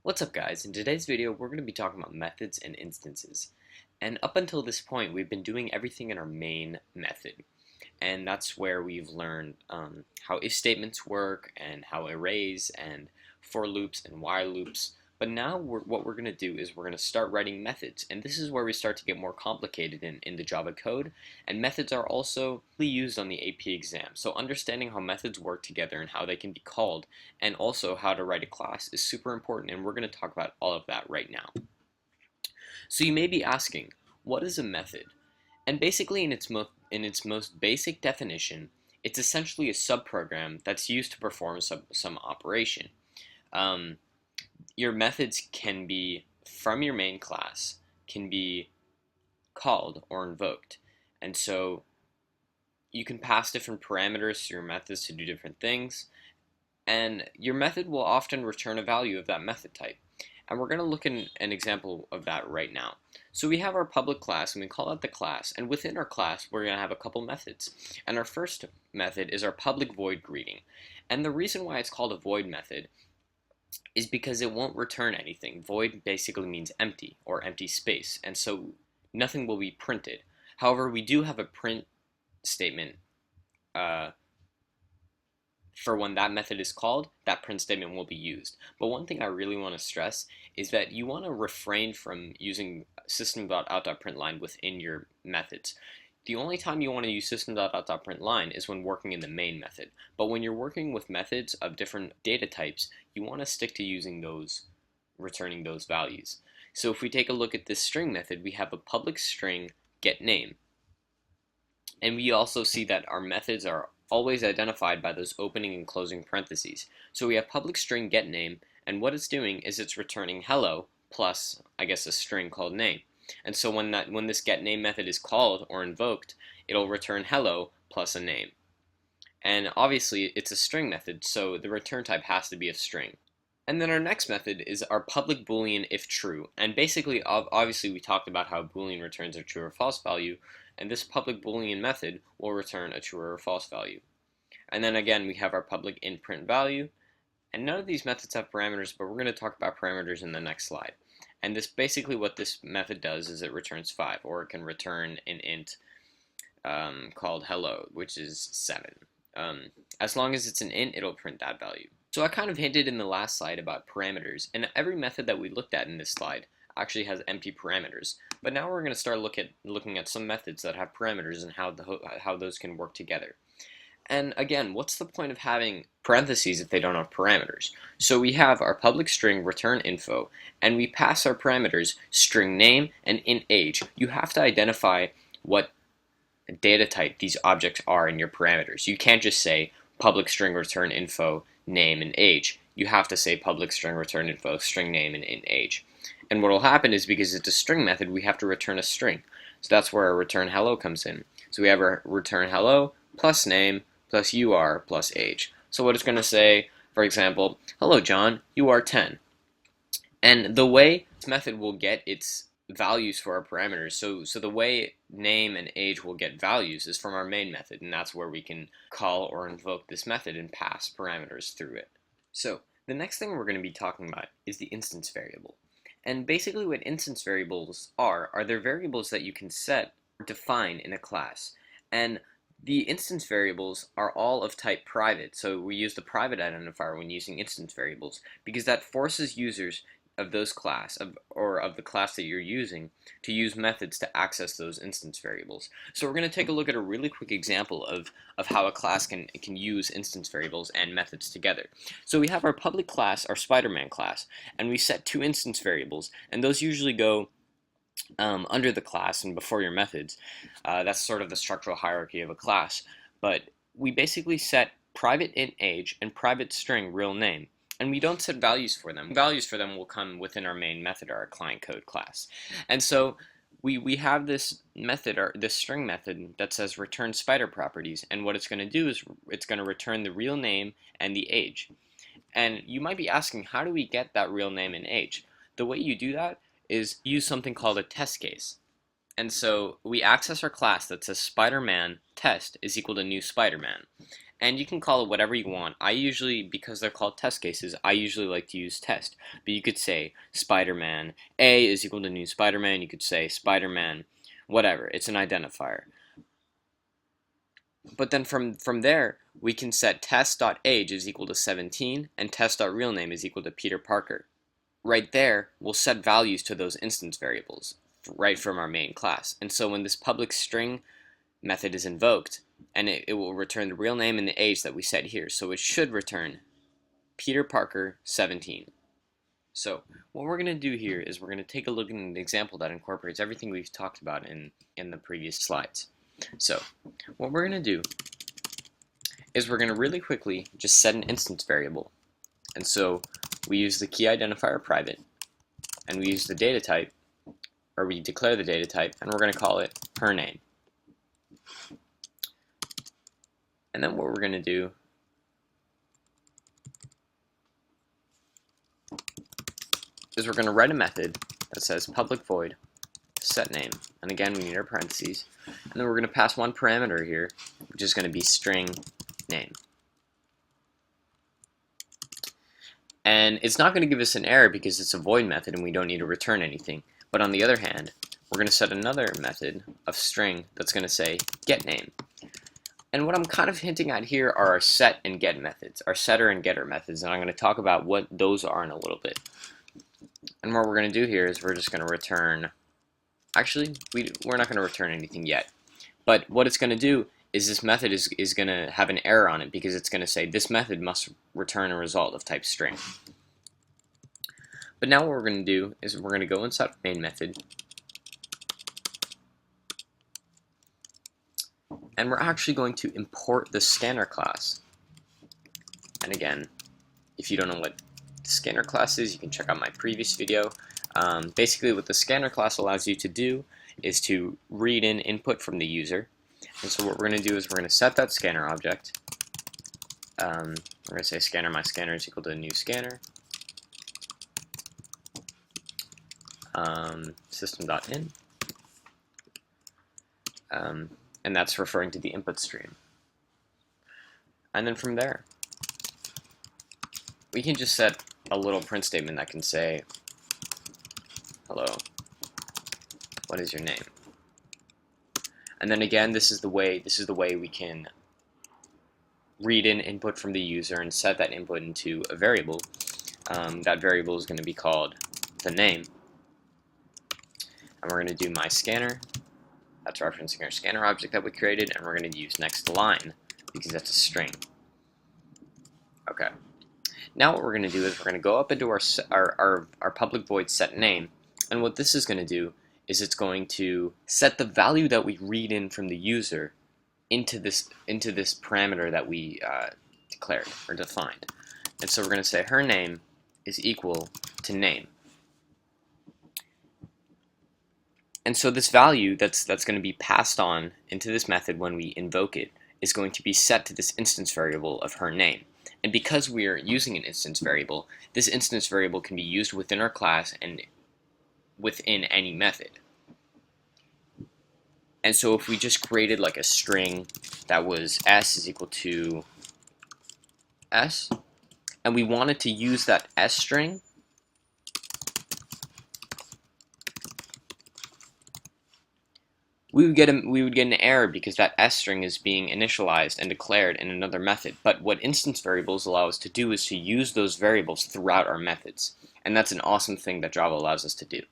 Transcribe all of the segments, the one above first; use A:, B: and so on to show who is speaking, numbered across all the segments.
A: What's up guys? In today's video we're going to be talking about methods and instances. And up until this point we've been doing everything in our main method. And that's where we've learned how if statements work and how arrays and for loops and while loops. But now what we're going to do is we're going to start writing methods, and this is where we start to get more complicated in the Java code, and methods are also used on the AP exam. So understanding how methods work together and how they can be called, and also how to write a class is super important, and we're going to talk about all of that right now. So you may be asking, what is a method? And basically in its most basic definition, it's essentially a subprogram that's used to perform some operation. Your methods can be from your main class, can be called or invoked. And so you can pass different parameters to your methods to do different things. And your method will often return a value of that method type. And we're going to look at an example of that right now. So we have our public class, and we call it the class. And within our class, we're going to have a couple methods. And our first method is our public void greeting. And the reason why it's called a void method is because it won't return anything. Void basically means empty or empty space, and so nothing will be printed. However, we do have a print statement for when that method is called. That print statement will be used. But one thing I really want to stress is that you want to refrain from using system.out.println within your methods. The only time you want to use system.out.println is when working in the main method. But when you're working with methods of different data types, you want to stick to using those, returning those values. So if we take a look at this string method, we have a public string getName. And we also see that our methods are always identified by those opening and closing parentheses. So we have public string getName, and what it's doing is it's returning hello plus, I guess, a string called name. And so when this getName method is called or invoked, it'll return hello plus a name. And obviously it's a string method, so the return type has to be a string. And then our next method is our public boolean if true. And basically, obviously we talked about how boolean returns a true or false value, and this public boolean method will return a true or false value. And then again, we have our public int print value. And none of these methods have parameters, but we're going to talk about parameters in the next slide. And this basically what this method does is it returns 5, or it can return an int called hello, which is 7. As long as it's an int, it'll print that value. So I kind of hinted in the last slide about parameters, and every method that we looked at in this slide actually has empty parameters. But now we're going to start looking at some methods that have parameters and how those can work together. And again, what's the point of having parentheses if they don't have parameters? So we have our public string return info, and we pass our parameters string name and int age. You have to identify what data type these objects are in your parameters. You can't just say public string return info, name, and age. You have to say public string return info, string name, and int age. And what will happen is, because it's a string method, we have to return a string. So that's where our return hello comes in. So we have our return hello plus name plus UR plus age. So what it's going to say, for example, hello John, you are 10. And the way this method will get its values for our parameters, so the way name and age will get values is from our main method, and that's where we can call or invoke this method and pass parameters through it. So the next thing we're going to be talking about is the instance variable. And basically what instance variables are they're variables that you can set or define in a class. And the instance variables are all of type private, so we use the private identifier when using instance variables, because that forces users of those class, or of the class that you're using, to use methods to access those instance variables. So we're going to take a look at a really quick example of how a class can use instance variables and methods together. So we have our public class, our Spider-Man class, and we set 2 instance variables, and those usually go under the class and before your methods. That's sort of the structural hierarchy of a class. But we basically set private int age and private string real name. And we don't set values for them. Values for them will come within our main method, or our client code class. And so we have this method, or this string method, that says return spider properties. And what it's going to do is it's going to return the real name and the age. And you might be asking, how do we get that real name and age? The way you do that is use something called a test case. And so we access our class that says Spider-Man test is equal to new Spider-Man. And you can call it whatever you want. I usually, because they're called test cases, I usually like to use test. But you could say Spider-Man A is equal to new Spider-Man. You could say Spider-Man, whatever. It's an identifier. But then from there, we can set test.age is equal to 17 and test.realname is equal to Peter Parker. Right there, we'll set values to those instance variables right from our main class. And so when this public string method is invoked, and it will return the real name and the age that we set here. So it should return Peter Parker 17. So what we're going to do here is we're going to take a look at an example that incorporates everything we've talked about in the previous slides. So what we're going to do is we're going to really quickly just set an instance variable. And so we use the key identifier private, and we use the data type, or we declare the data type, and we're going to call it her name. And then what we're going to do is we're going to write a method that says public void set name, and again we need our parentheses, and then we're going to pass one parameter here, which is going to be string name. And it's not going to give us an error because it's a void method and we don't need to return anything. But on the other hand, we're going to set another method of string that's going to say get name. And what I'm kind of hinting at here are our set and get methods, our setter and getter methods, and I'm going to talk about what those are in a little bit. And what we're going to do here is we're just going to return, actually, we're not going to return anything yet. But what it's going to do is this method is going to have an error on it because it's going to say this method must return a result of type string. But now what we're going to do is we're going to go inside main method, and we're actually going to import the scanner class. And again, if you don't know what the scanner class is, you can check out my previous video. Basically what the scanner class allows you to do is to read in input from the user. And so what we're going to do is we're going to set that scanner object. We're going to say scanner my scanner is equal to a new scanner. System.in. And that's referring to the input stream. And then from there, we can just set a little print statement that can say, hello, what is your name? And then again, this is the way we can read in input from the user and set that input into a variable. That variable is going to be called the name. And we're going to do my scanner. That's referencing our scanner object that we created, and we're going to use next line because that's a string. Okay. Now what we're going to do is we're going to go up into our public void set name, and what this is going to do is it's going to set the value that we read in from the user into this parameter that we declared or defined. And so we're going to say her name is equal to name. And so this value that's going to be passed on into this method when we invoke it is going to be set to this instance variable of her name. And because we are using an instance variable, this instance variable can be used within our class and within any method. And so if we just created like a string that was s is equal to s, and we wanted to use that s string, we would get an error because that s string is being initialized and declared in another method. But what instance variables allow us to do is to use those variables throughout our methods. And that's an awesome thing that Java allows us to do.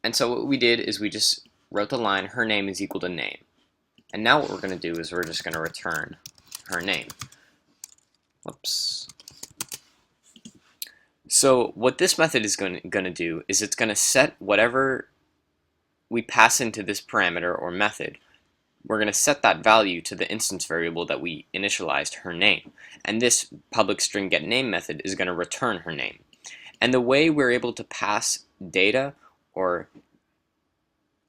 A: And so what we did is we just wrote the line, her name is equal to name. And now what we're going to do is we're just going to return her name. Whoops. So what this method is going to do is it's going to set whatever we pass into this parameter or method. We're going to set that value to the instance variable that we initialized, her name. And this public string getName method is going to return her name. And the way we're able to pass data or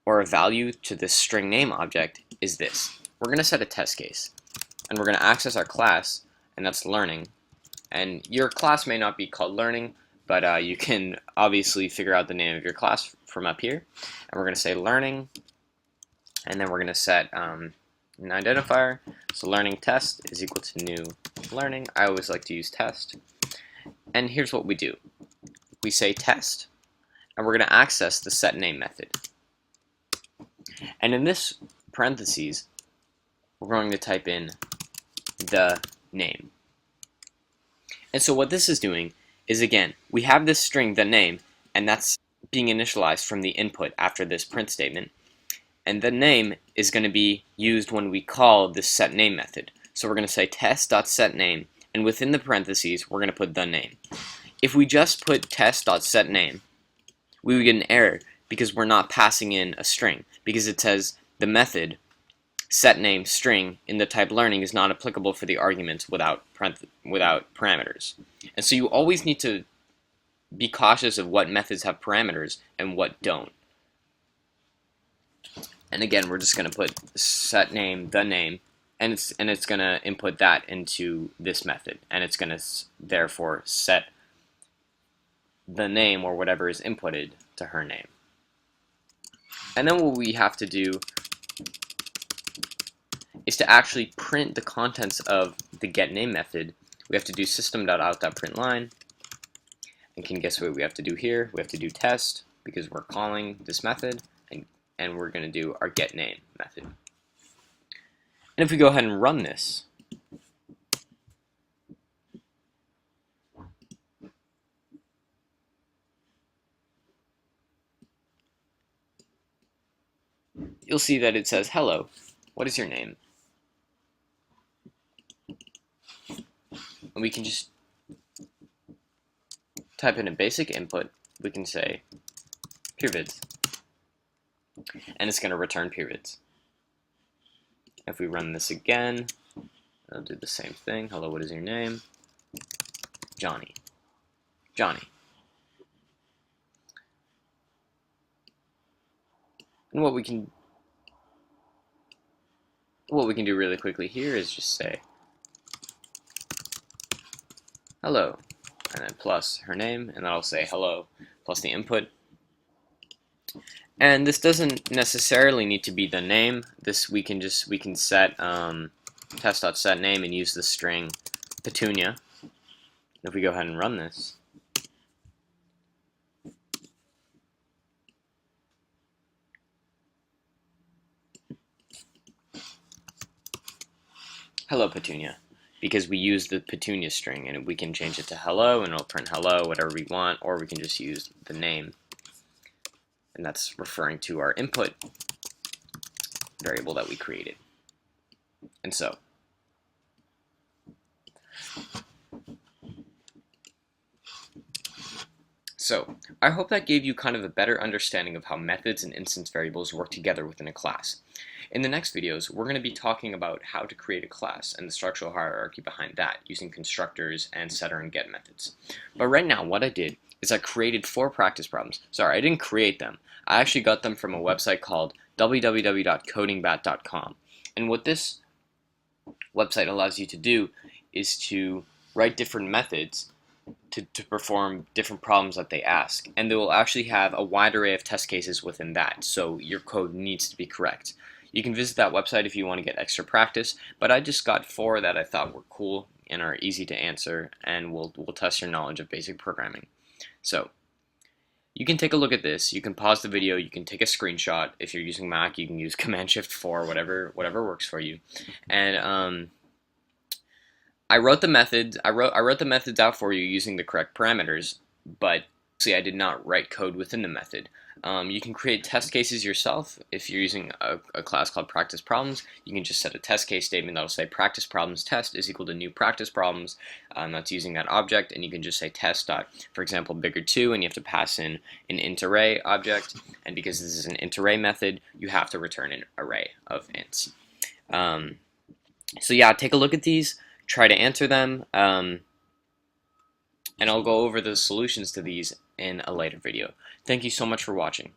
A: a value to this string name object is this. We're going to set a test case, and we're going to access our class, and that's learning. And your class may not be called learning, but you can obviously figure out the name of your class from up here. And we're going to say learning, and then we're going to set an identifier. So learning test is equal to new learning. I always like to use test. And here's what we do. We say test, and we're going to access the setName method. And in this parentheses, we're going to type in the name. And so what this is doing is, again, we have this string, the name, and that's being initialized from the input after this print statement. And the name is going to be used when we call this setName method. So we're going to say test.setName, and within the parentheses, we're going to put the name. If we just put test.setName, we would get an error because we're not passing in a string, because it says the method setName string in the type learning is not applicable for the arguments without parameters. And so you always need to be cautious of what methods have parameters and what don't. And again, we're just going to put setName, the name, and it's going to input that into this method, and it's going to therefore set the name or whatever is inputted to her name. And then what we have to do is to actually print the contents of the getName method. We have to do system.out.println, and can guess what we have to do here? We have to do test because we're calling this method, and we're going to do our getName method. And if we go ahead and run this, you'll see that it says, hello, what is your name? And we can just type in a basic input. We can say periods, and it's going to return periods. If we run this again, it'll do the same thing. Hello, what is your name? Johnny. Johnny. And what we can do really quickly here is just say hello, and then plus her name, and that'll say hello plus the input. And this doesn't necessarily need to be the name. This we can set test.setName and use the string Petunia. If we go ahead and run this, hello Petunia, because we use the Petunia string, and we can change it to hello, and it'll print hello, whatever we want, or we can just use the name, and that's referring to our input variable that we created. And so I hope that gave you kind of a better understanding of how methods and instance variables work together within a class. In the next videos, we're going to be talking about how to create a class and the structural hierarchy behind that using constructors and setter and get methods. But right now, what I did is I created 4 practice problems. Sorry, I didn't create them. I actually got them from a website called www.codingbat.com. And what this website allows you to do is to write different methods to perform different problems that they ask, and they will actually have a wide array of test cases within that, so your code needs to be correct. You can visit that website if you want to get extra practice, but I just got 4 that I thought were cool and are easy to answer, and will test your knowledge of basic programming. So you can take a look at this. You can pause the video, you can take a screenshot. If you're using Mac, you can use Command-Shift-4, whatever works for you. And I wrote the methods. I wrote the methods out for you using the correct parameters, but see, I did not write code within the method. You can create test cases yourself. If you're using a class called practice problems, you can just set a test case statement that'll say practice problems test is equal to new practice problems. That's using that object, and you can just say test dot, for example, bigger 2, and you have to pass in an int array object. And because this is an int array method, you have to return an array of ints. So yeah, take a look at these. Try to answer them, and I'll go over the solutions to these in a later video. Thank you so much for watching.